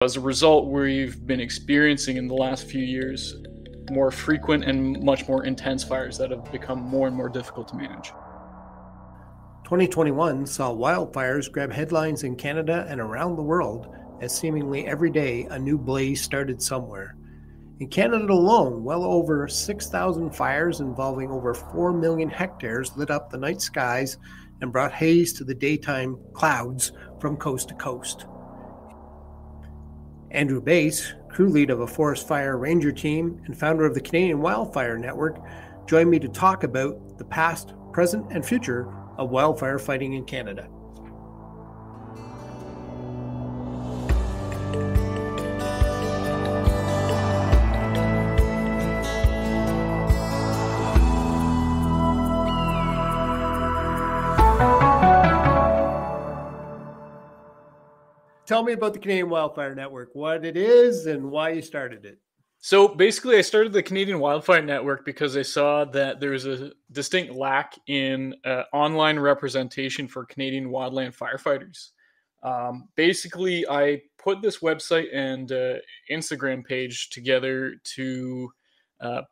As a result, we've been experiencing in the last few years more frequent and much more intense fires that have become more and more difficult to manage. 2021 saw wildfires grab headlines in Canada and around the world as seemingly every day a new blaze started somewhere. In Canada alone, well over 6,000 fires involving over 4 million hectares lit up the night skies and brought haze to the daytime clouds from coast to coast. Andrew Bass, crew lead of a forest fire ranger team and founder of the Canadian Wildfire Network, joined me to talk about the past, present, and future of wildfire fighting in Canada. Tell me about the Canadian Wildfire Network, what it is and why you started it. So basically, I started the Canadian Wildfire Network because I saw that there was a distinct lack in online representation for Canadian wildland firefighters. Basically, I put this website and Instagram page together to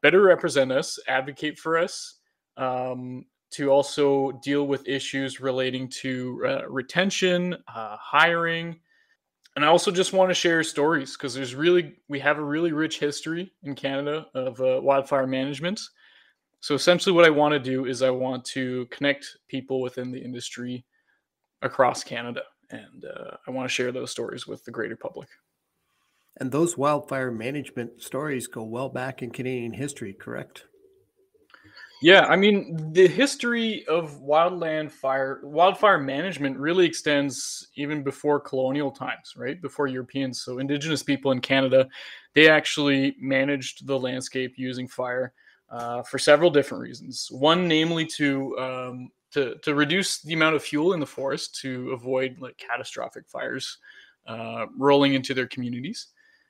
better represent us, advocate for us, to also deal with issues relating to retention, hiring. And I also just want to share stories because we have a really rich history in Canada of wildfire management. So essentially what I want to do is I want to connect people within the industry across Canada. And I want to share those stories with the greater public. And those wildfire management stories go well back in Canadian history, correct? Yeah, I mean, the history of wildfire management really extends even before colonial times, right? Before Europeans. So Indigenous people in Canada, they actually managed the landscape using fire for several different reasons. One, namely to reduce the amount of fuel in the forest to avoid like catastrophic fires rolling into their communities,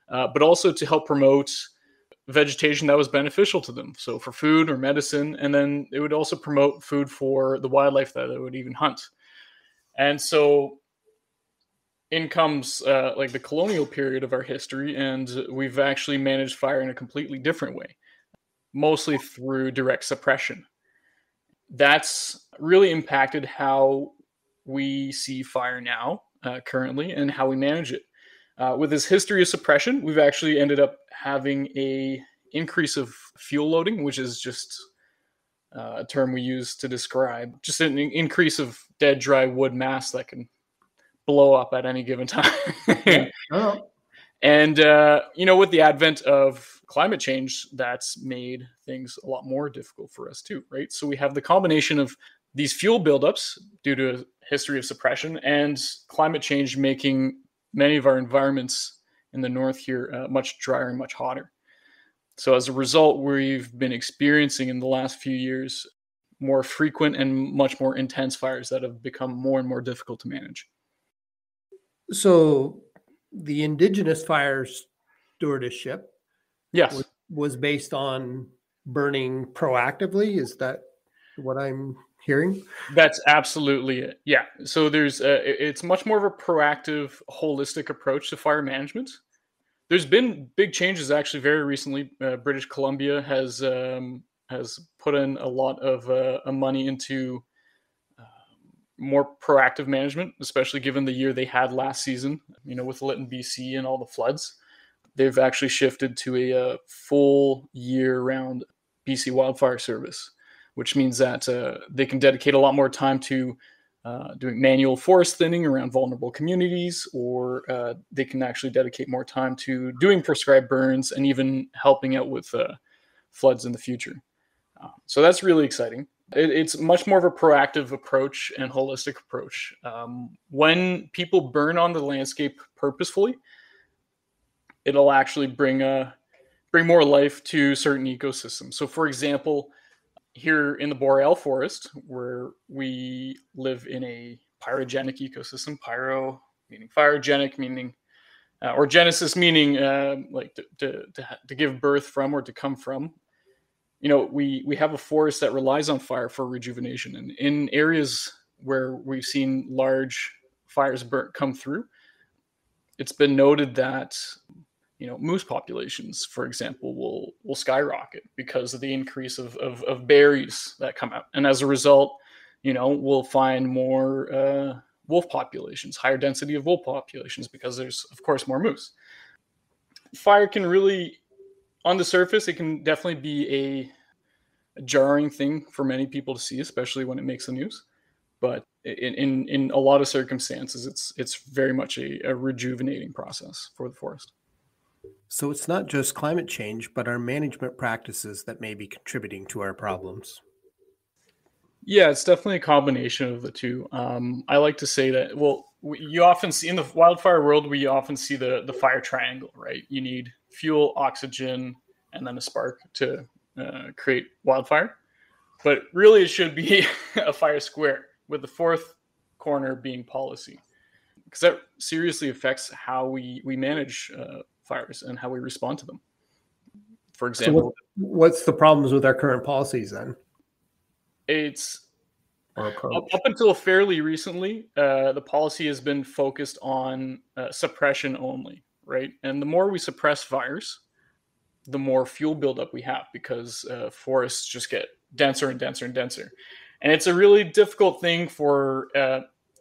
but also to help promote vegetation that was beneficial to them. So for food or medicine, and then it would also promote food for the wildlife that it would even hunt. And so in comes like the colonial period of our history, and we've actually managed fire in a completely different way, mostly through direct suppression. That's really impacted how we see fire now, currently, and how we manage it. With this history of suppression, we've actually ended up having a increase of fuel loading, which is just a term we use to describe just an increase of dead, dry wood mass that can blow up at any given time. And, with the advent of climate change, that's made things a lot more difficult for us too, right? So we have the combination of these fuel buildups due to a history of suppression and climate change making many of our environments in the north here much drier and much hotter. So as a result, we've been experiencing in the last few years more frequent and much more intense fires that have become more and more difficult to manage. So the Indigenous fire stewardship Yes. was based on burning proactively. Is that what I'm hearing? That's absolutely it. Yeah. So it's much more of a proactive, holistic approach to fire management. There's been big changes actually very recently. British Columbia has put in a lot of money into more proactive management, especially given the year they had last season, with Lytton, BC and all the floods. They've actually shifted to a full year-round BC wildfire service, which means that they can dedicate a lot more time to doing manual forest thinning around vulnerable communities, or they can actually dedicate more time to doing prescribed burns and even helping out with floods in the future. So that's really exciting. It's much more of a proactive approach and holistic approach. When people burn on the landscape purposefully, it'll actually bring more life to certain ecosystems. So for example, here in the Boreal Forest, where we live in a pyrogenic ecosystem, pyro meaning pyrogenic, meaning or genesis meaning like to give birth from or to come from. We have a forest that relies on fire for rejuvenation, and in areas where we've seen large fires come through, it's been noted that moose populations, for example, will skyrocket because of the increase of berries that come out, and as a result, we'll find more wolf populations, higher density of wolf populations, because there's of course more moose. Fire can really, on the surface, it can definitely be a jarring thing for many people to see, especially when it makes the news. But in a lot of circumstances, it's very much a rejuvenating process for the forest. So it's not just climate change, but our management practices that may be contributing to our problems. Yeah, it's definitely a combination of the two. I like to say that, well, you often see in the wildfire world, we often see the fire triangle, right? You need fuel, oxygen, and then a spark to create wildfire. But really, it should be a fire square, with the fourth corner being policy, because that seriously affects how we manage fires and how we respond to them. For example, so what's the problems with our current policies then? It's up until fairly recently, the policy has been focused on suppression only, right? And the more we suppress fires, the more fuel buildup we have, because forests just get denser and denser and denser. And it's a really difficult thing for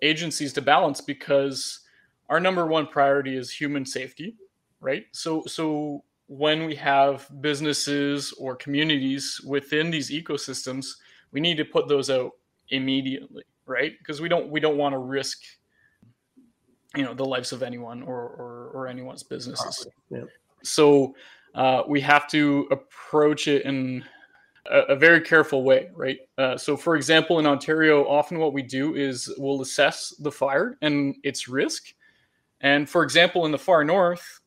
agencies to balance, because our number one priority is human safety, right? So when we have businesses or communities within these ecosystems, we need to put those out immediately, right? Because we don't want to risk the lives of anyone or anyone's businesses. Yeah. So we have to approach it in a very careful way, right? So for example, in Ontario, often what we do is we'll assess the fire and its risk. And for example, in the far north,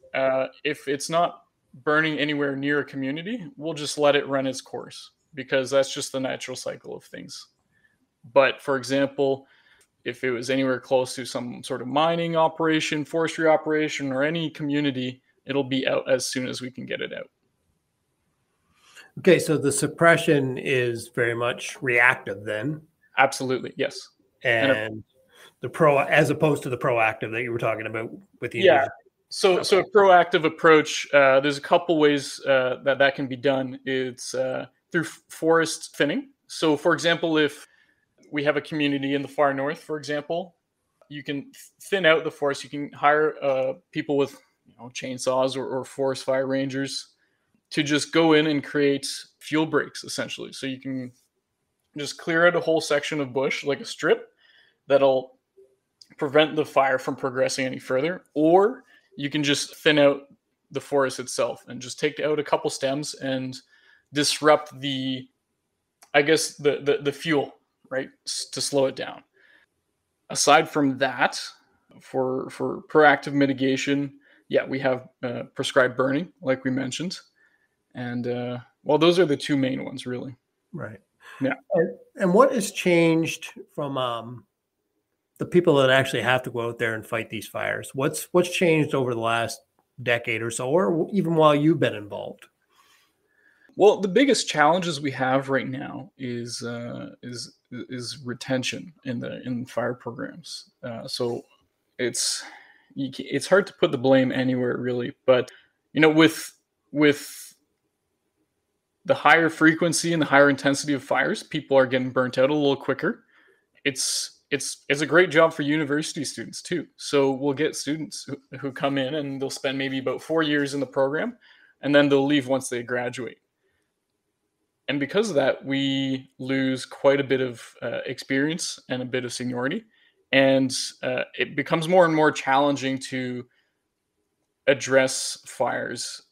if it's not burning anywhere near a community, we'll just let it run its course, because that's just the natural cycle of things. But for example, if it was anywhere close to some sort of mining operation, forestry operation, or any community, it'll be out as soon as we can get it out. Okay, so the suppression is very much reactive then. Absolutely, yes. And as opposed to the proactive that you were talking about with the individual. So a proactive approach, there's a couple ways that can be done. It's through forest thinning. So for example, if we have a community in the far north, for example, you can thin out the forest. You can hire people with chainsaws or forest fire rangers to just go in and create fuel breaks, essentially. So you can just clear out a whole section of bush, like a strip, that'll prevent the fire from progressing any further. Or you can just thin out the forest itself and just take out a couple stems and disrupt the fuel, right, to slow it down. Aside from that, for proactive mitigation, we have prescribed burning, like we mentioned. And those are the two main ones, really. Right. Yeah. And what has changed from the people that actually have to go out there and fight these fires? What's changed over the last decade or so, or even while you've been involved? Well, the biggest challenges we have right now is retention in fire programs. So it's hard to put the blame anywhere, really. But with the higher frequency and the higher intensity of fires, people are getting burnt out a little quicker. It's a great job for university students too. So we'll get students who come in and they'll spend maybe about 4 years in the program, and then they'll leave once they graduate. And because of that, we lose quite a bit of experience and a bit of seniority. And it becomes more and more challenging to address fires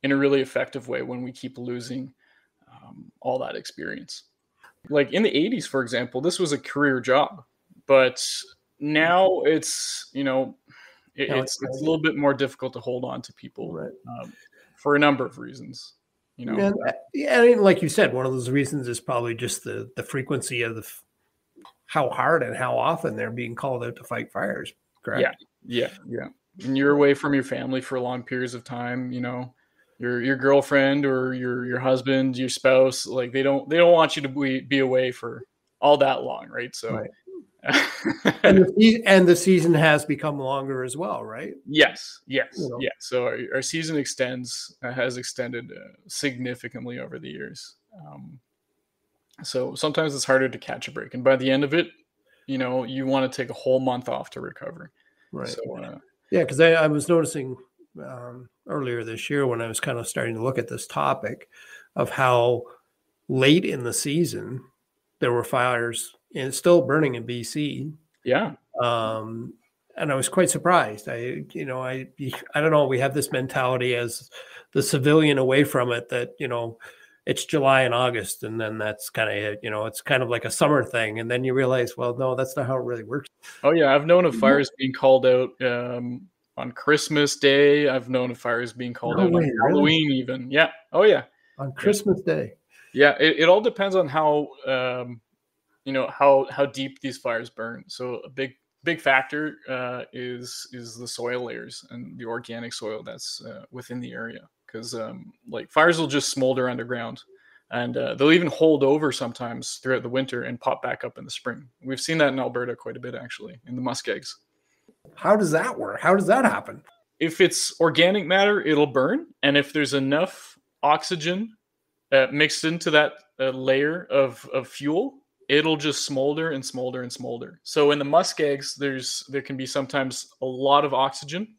in a really effective way when we keep losing all that experience. Like in the 80s, for example, this was a career job. But now it's a little bit more difficult to hold on to people, right, for a number of reasons. And I mean, like you said, one of those reasons is probably just the frequency of how hard and how often they're being called out to fight fires. Correct? Yeah. And you're away from your family for long periods of time. Your girlfriend or your husband, your spouse, like they don't want you to be away for all that long, right? So, right. And the season has become longer as well, right? Yes. You know. Yeah. So our season has extended significantly over the years. So sometimes it's harder to catch a break, and by the end of it, you want to take a whole month off to recover. Right. So yeah, because I was noticing earlier this year when I was kind of starting to look at this topic of how late in the season there were fires and still burning in BC. Yeah. And I was quite surprised. I don't know. We have this mentality as the civilian away from it that, it's July and August, and then that's kind of it. It's kind of like a summer thing. And then you realize, well, no, that's not how it really works. Oh, yeah. I've known of fires being called out on Christmas Day. I've known of fires being called out on Halloween even. Yeah. Oh, yeah. On Christmas Day. Yeah. It all depends on how, how deep these fires burn. So a big factor is the soil layers and the organic soil that's within the area. Because fires will just smolder underground, and they'll even hold over sometimes throughout the winter and pop back up in the spring. We've seen that in Alberta quite a bit, actually, in the muskegs. How does that work? How does that happen? If it's organic matter, it'll burn, and if there's enough oxygen mixed into that layer of fuel, it'll just smolder and smolder and smolder. So in the muskegs, there can be sometimes a lot of oxygen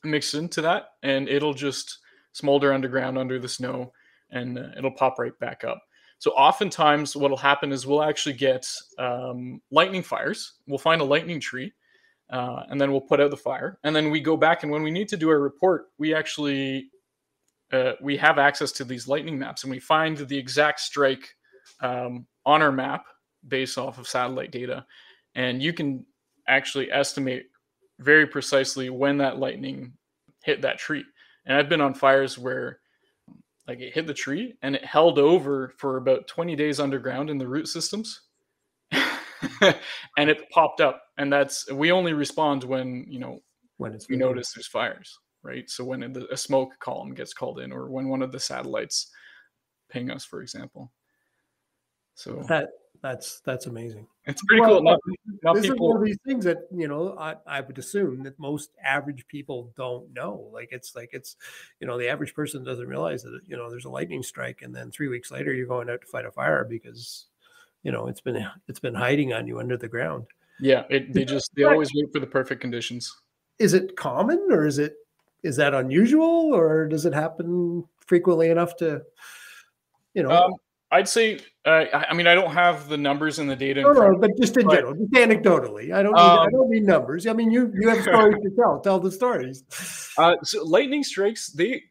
mixed into that, and it'll just smolder underground under the snow, and it'll pop right back up. So oftentimes what'll happen is we'll actually get lightning fires. We'll find a lightning tree, and then we'll put out the fire. And then we go back, and when we need to do our report, we actually we have access to these lightning maps, and we find the exact strike on our map based off of satellite data. And you can actually estimate very precisely when that lightning hit that tree. And I've been on fires where it hit the tree and it held over for about 20 days underground in the root systems. And it popped up. And we only respond when we notice there's fires, right? So when a smoke column gets called in, or when one of the satellites ping us, for example. So that's amazing. It's pretty cool. This is one of these things that I would assume that most average people don't know. It's the average person doesn't realize that there's a lightning strike, and then 3 weeks later you're going out to fight a fire because it's been hiding on you under the ground. Yeah, they always wait for the perfect conditions. Is it common, or is that unusual, or does it happen frequently enough to I'd say, I don't have the numbers and the data. No, but just in general, just anecdotally. I don't need numbers. I mean, you have stories to tell. Tell the stories. So lightning strikes, they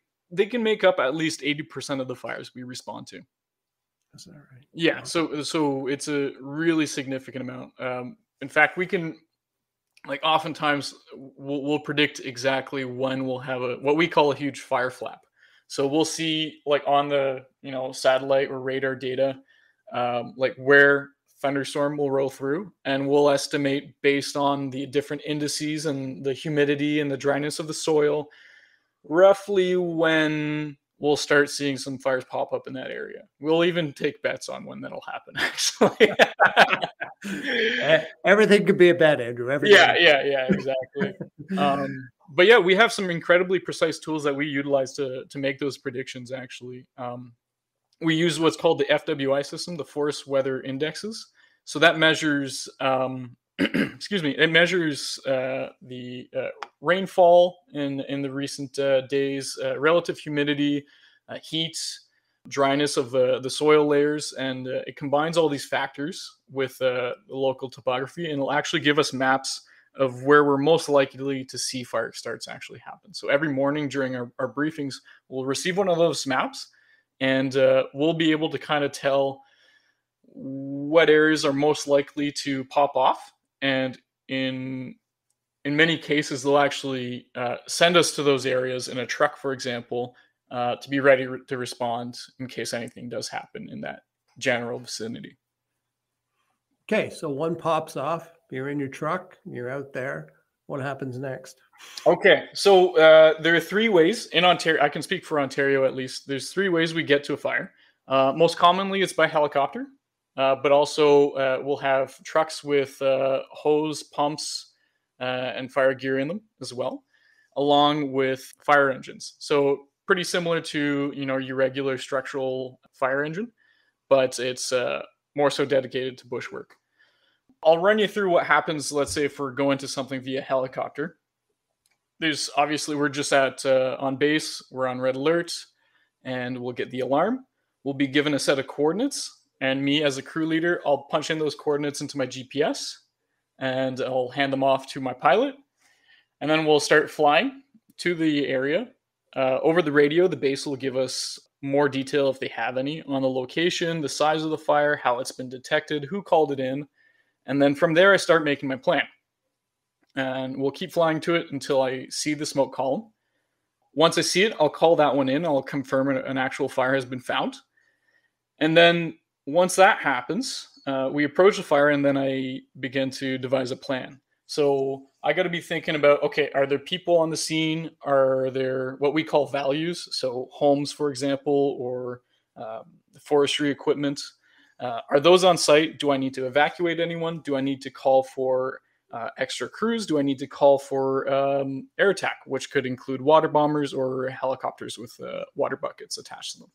can make up at least 80% of the fires we respond to. Is that right? Yeah. So it's a really significant amount. In fact, we can, oftentimes we'll predict exactly when we'll have what we call a huge fire flap. So we'll see on the satellite or radar data, where thunderstorm will roll through, and we'll estimate based on the different indices and the humidity and the dryness of the soil, roughly when we'll start seeing some fires pop up in that area. We'll even take bets on when that'll happen, actually. Everything could be a bet, Andrew. Everything. Yeah, exactly. But yeah, we have some incredibly precise tools that we utilize to make those predictions, actually. We use what's called the FWI system, the Forest Weather Indexes. So that measures, it measures the rainfall in the recent days, relative humidity, heat, dryness of the soil layers, and it combines all these factors with the local topography, and it'll actually give us maps of where we're most likely to see fire starts actually happen. So every morning during our briefings, we'll receive one of those maps, and we'll be able to kind of tell what areas are most likely to pop off. And in many cases, they'll actually send us to those areas in a truck, for example, to be ready to respond in case anything does happen in that general vicinity. Okay, so one pops off. You're in your truck. You're out there. What happens next? Okay, so there are 3 ways in Ontario. I can speak for Ontario at least. There's 3 ways we get to a fire. Most commonly, it's by helicopter. but also we'll have trucks with hose, pumps, and fire gear in them as well, along with fire engines. So pretty similar to your regular structural fire engine, but it's more so dedicated to bush work. I'll run you through what happens, let's say, if we're going to something via helicopter. There's obviously, we're just on base, we're on red alert, and we'll get the alarm. We'll be given a set of coordinates, and me as a crew leader, I'll punch in those coordinates into my GPS, and I'll hand them off to my pilot, and then we'll start flying to the area. Over the radio, the base will give us more detail, if they have any, on the location, the size of the fire, how it's been detected, who called it in. And then from there, I start making my plan. And we'll keep flying to it until I see the smoke column. Once I see it, I'll call that one in. I'll confirm an actual fire has been found. And then once that happens, we approach the fire, and then I begin to devise a plan. So I got to be thinking about, okay, are there people on the scene? Are there what we call values? So homes, for example, or forestry equipment. Are those on site? Do I need to evacuate anyone? Do I need to call for extra crews? Do I need to call for air attack, which could include water bombers or helicopters with water buckets attached to them?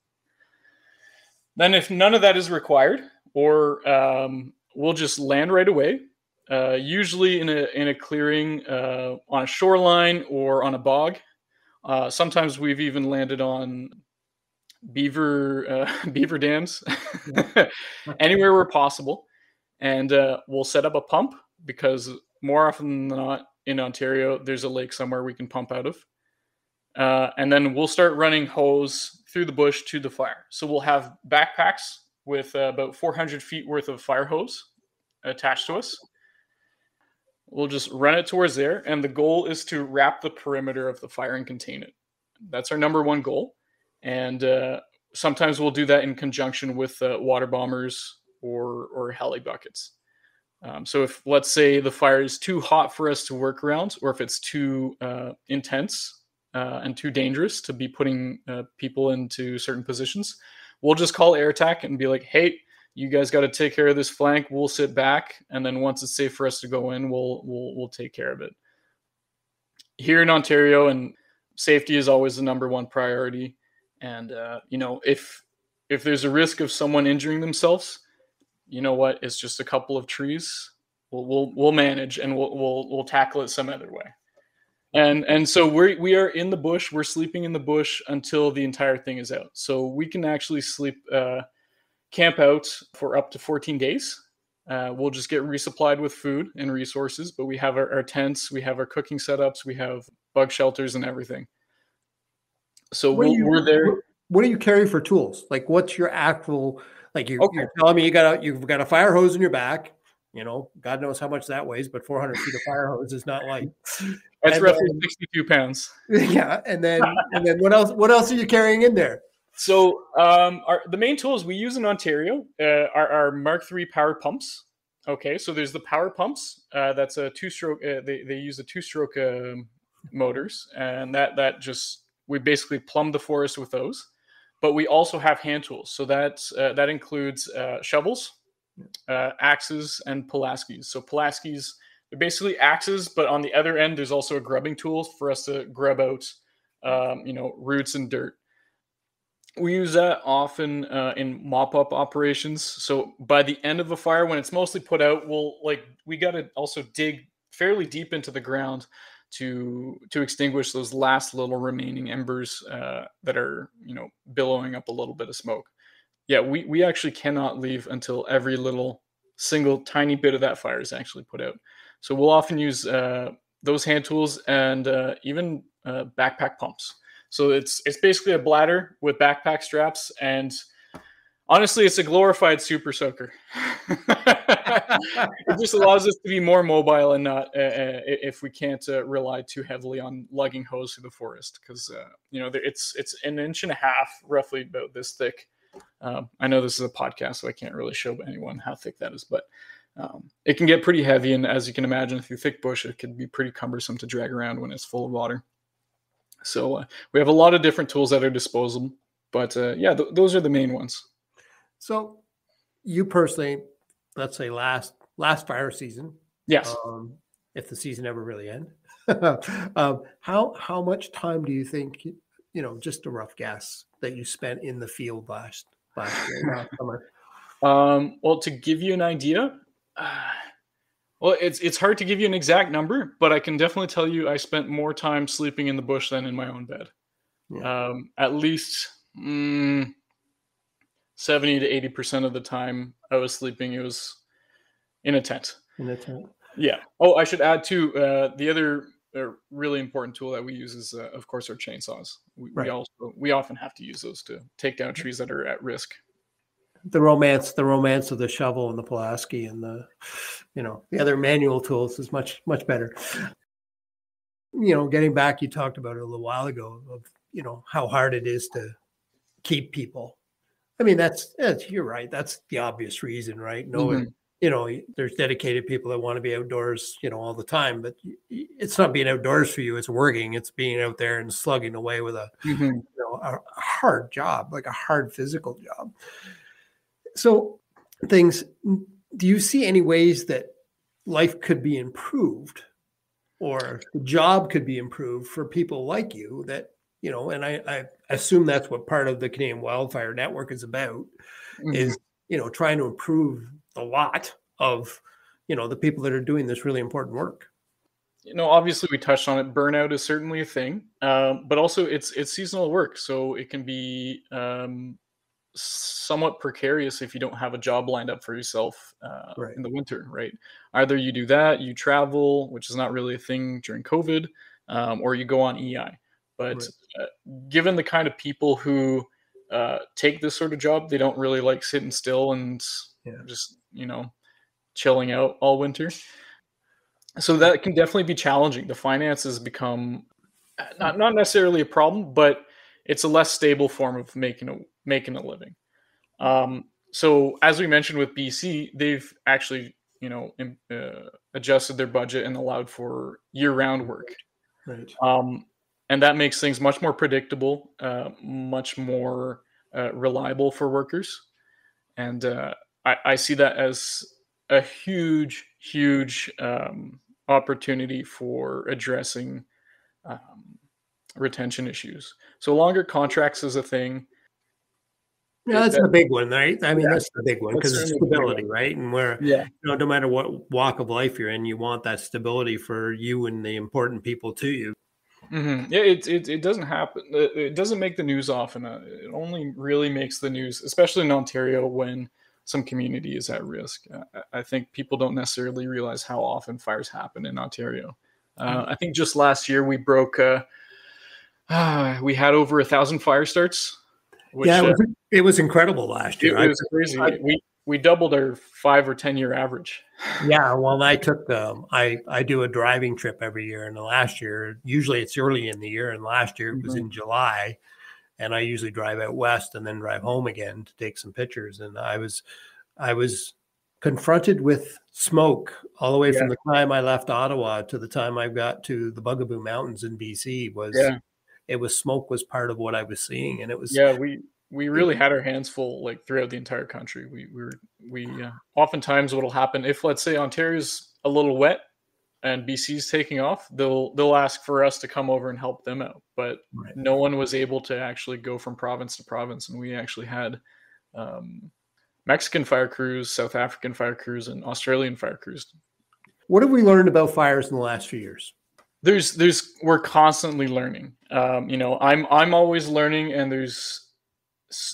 Then if none of that is required, or we'll just land right away, usually in a clearing on a shoreline or on a bog. Sometimes we've even landed on beaver dams, anywhere where possible. And we'll set up a pump, because more often than not in Ontario, there's a lake somewhere we can pump out of. And then we'll start running hose through the bush to the fire. So we'll have backpacks with about 400 feet worth of fire hose attached to us. We'll just run it towards there. And the goal is to wrap the perimeter of the fire and contain it. That's our number one goal. And sometimes we'll do that in conjunction with water bombers or heli buckets. So if, let's say, the fire is too hot for us to work around, or if it's too intense and too dangerous to be putting people into certain positions, we'll just call air attack and be like, hey, you guys got to take care of this flank. We'll sit back. And then once it's safe for us to go in, we'll take care of it. Here in Ontario, and safety is always the number one priority. And, if there's a risk of someone injuring themselves, you know what? It's just a couple of trees. We'll manage, and we'll tackle it some other way. And so we are in the bush. We're sleeping in the bush until the entire thing is out. So we can actually camp out for up to 14 days. We'll just get resupplied with food and resources, but we have our tents, we have our cooking setups, we have bug shelters and everything. So we're there. What do you carry for tools? Like, what's your actual, like you're telling me you've got a fire hose in your back, God knows how much that weighs, but 400 feet of fire hose is not light. That's roughly 62 pounds. Yeah. And then what else are you carrying in there? So the main tools we use in Ontario are Mark III power pumps. Okay, so there's the power pumps. That's a two-stroke. They use a two-stroke motors, and that just, we basically plumb the forest with those. But we also have hand tools. So that includes shovels, axes, and Pulaskis. So Pulaskis, they're basically axes, but on the other end, there's also a grubbing tool for us to grub out, roots and dirt. We use that often in mop-up operations. So by the end of a fire, when it's mostly put out, we got to also dig fairly deep into the ground to extinguish those last little remaining embers that are, billowing up a little bit of smoke. Yeah, we actually cannot leave until every little single tiny bit of that fire is actually put out. So we'll often use those hand tools and even backpack pumps. So it's basically a bladder with backpack straps, and honestly, it's a glorified super soaker. It just allows us to be more mobile and not if we can't rely too heavily on lugging hose through the forest, because it's an inch and a half, roughly about this thick. I know this is a podcast, so I can't really show anyone how thick that is, but it can get pretty heavy, and as you can imagine, through thick bush, it can be pretty cumbersome to drag around when it's full of water. So we have a lot of different tools at our disposal, but those are the main ones. So you personally, let's say last fire season, Yes. if the season ever really ends, how much time do you think, just a rough guess, that you spent in the field last year, last summer? Well, to give you an idea, uh, well, it's hard to give you an exact number, but I can definitely tell you I spent more time sleeping in the bush than in my own bed. Yeah, At least 70 to 80% of the time I was sleeping, it was in a tent. in a tent. Yeah. Oh, I should add too. The other really important tool that we use is, of course, our chainsaws. Right. We often have to use those to take down trees that are at risk. The romance of the shovel and the Pulaski and the other manual tools is much better. Getting back, you talked about it a little while ago of how hard it is to keep people. I mean, that's you're right. That's the obvious reason, right? No, there's dedicated people that want to be outdoors, all the time, but it's not being outdoors for you. It's working. It's being out there and slugging away with a hard job, like a hard physical job. So do you see any ways that life could be improved or the job could be improved for people like you that, and I assume that's what part of the Canadian Wildfire Network is about, is, trying to improve the lot of, the people that are doing this really important work. Obviously we touched on it. Burnout is certainly a thing, but also it's seasonal work. So it can be somewhat precarious if you don't have a job lined up for yourself Right. in the winter, right? Either you do that, you travel, which is not really a thing during COVID, or you go on EI. But given the kind of people who take this sort of job, they don't really like sitting still and just, chilling out all winter. So that can definitely be challenging. The finances become not necessarily a problem, but it's a less stable form of making a living. So as we mentioned with BC, they've actually adjusted their budget and allowed for year-round work. Right. And that makes things much more predictable, much more reliable for workers. And I see that as a huge opportunity for addressing retention issues. So longer contracts is a thing. Yeah, that's the big one, right? I mean, that's the big one because it's stability, right? And where, no matter what walk of life you're in, you want that stability for you and the important people to you. Yeah, it doesn't happen. It doesn't make the news often. It only really makes the news, especially in Ontario, when some community is at risk. I think people don't necessarily realize how often fires happen in Ontario. I think just last year we broke. We had over 1,000 fire starts. Which, it was incredible last year. It was crazy. We doubled our 5 or 10 year average. Yeah, well, I took I do a driving trip every year, and last year, usually it's early in the year, and last year it was in July, and I usually drive out west and then drive home again to take some pictures. And I was confronted with smoke all the way from the time I left Ottawa to the time I got to the Bugaboo Mountains in BC. It was smoke was part of what I was seeing, and it was we really had our hands full, like, throughout the entire country. We oftentimes what'll happen if, let's say, Ontario's a little wet and BC's taking off, they'll ask for us to come over and help them out. But no one was able to actually go from province to province, and we actually had Mexican fire crews, South African fire crews, and Australian fire crews. What have we learned about fires in the last few years? We're constantly learning. I'm always learning, and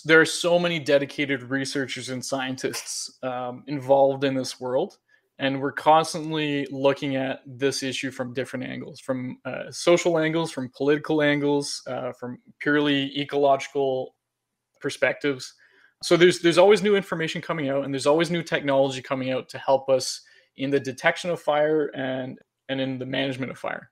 there are so many dedicated researchers and scientists involved in this world, and we're constantly looking at this issue from different angles, from social angles, from political angles, from purely ecological perspectives. So there's always new information coming out, and there's always new technology coming out to help us in the detection of fire and in the management of fire.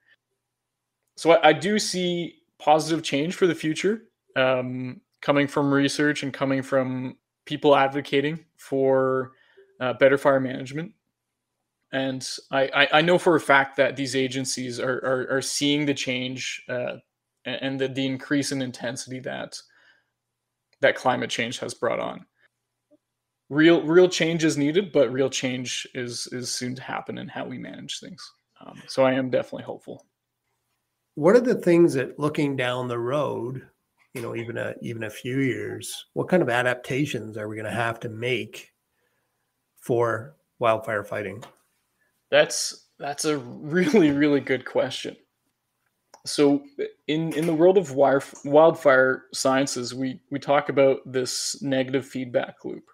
So I do see positive change for the future, coming from research and coming from people advocating for better fire management. And I know for a fact that these agencies are seeing the change and the increase in intensity that climate change has brought on. real change is needed, but real change is soon to happen in how we manage things. So I am definitely hopeful. What are the things that, looking down the road, even a few years, what kind of adaptations are we going to have to make for wildfire fighting? That's a really, really good question. So in the world of wildfire sciences, we talk about this negative feedback loop.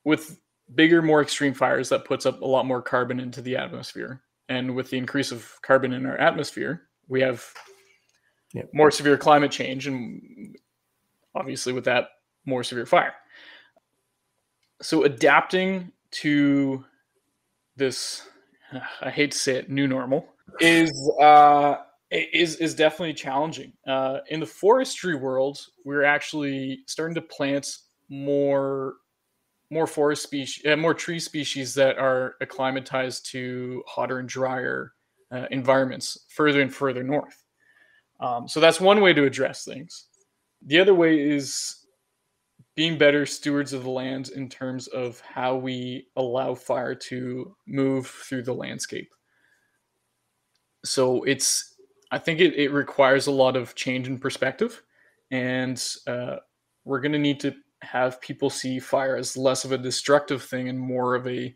With bigger, more extreme fires, that puts up a lot more carbon into the atmosphere. And with the increase of carbon in our atmosphere, we have more severe climate change, and obviously with that, more severe fire. So adapting to this, I hate to say it, new normal, is definitely challenging. In the forestry world, we're actually starting to plant more forest species, more tree species that are acclimatized to hotter and drier environments further and further north. So that's one way to address things. The other way is being better stewards of the land in terms of how we allow fire to move through the landscape. So I think it requires a lot of change in perspective, and we're going to need to have people see fire as less of a destructive thing and more of a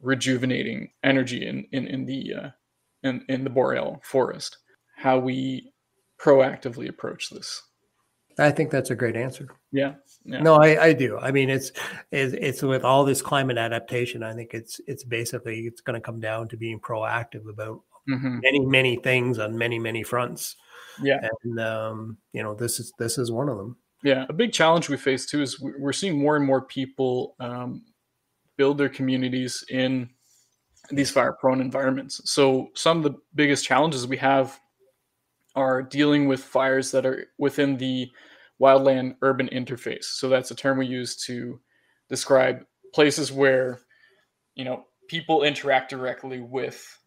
rejuvenating energy in the boreal forest. How we proactively approach this. I think that's a great answer. Yeah. No, I do. I mean, it's with all this climate adaptation, I think it's basically going to come down to being proactive about many things on many fronts. Yeah. And this is one of them. Yeah. A big challenge we face too is we're seeing more and more people build their communities in these fire-prone environments. So some of the biggest challenges we have are dealing with fires that are within the wildland urban interface. So that's a term we use to describe places where, people interact directly with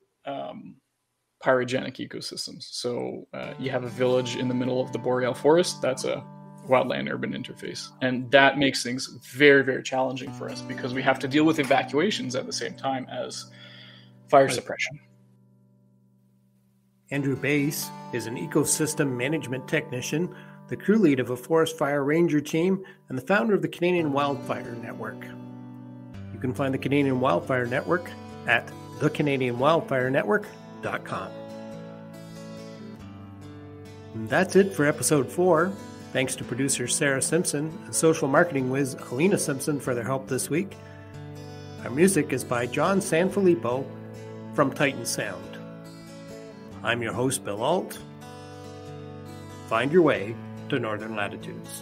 pyrogenic ecosystems. So you have a village in the middle of the boreal forest. That's a wildland urban interface. And that makes things very, very challenging for us because we have to deal with evacuations at the same time as fire suppression. Andrew Bass is an ecosystem management technician, the crew lead of a forest fire ranger team, and the founder of the Canadian Wildfire Network. You can find the Canadian Wildfire Network at thecanadianwildfirenetwork.com. And that's it for episode 4. Thanks to producer Sarah Simpson and social marketing whiz Alina Simpson for their help this week. Our music is by John Sanfilippo from Titan Sound. I'm your host, Bill Alt. Find your way to Northern Latitudes.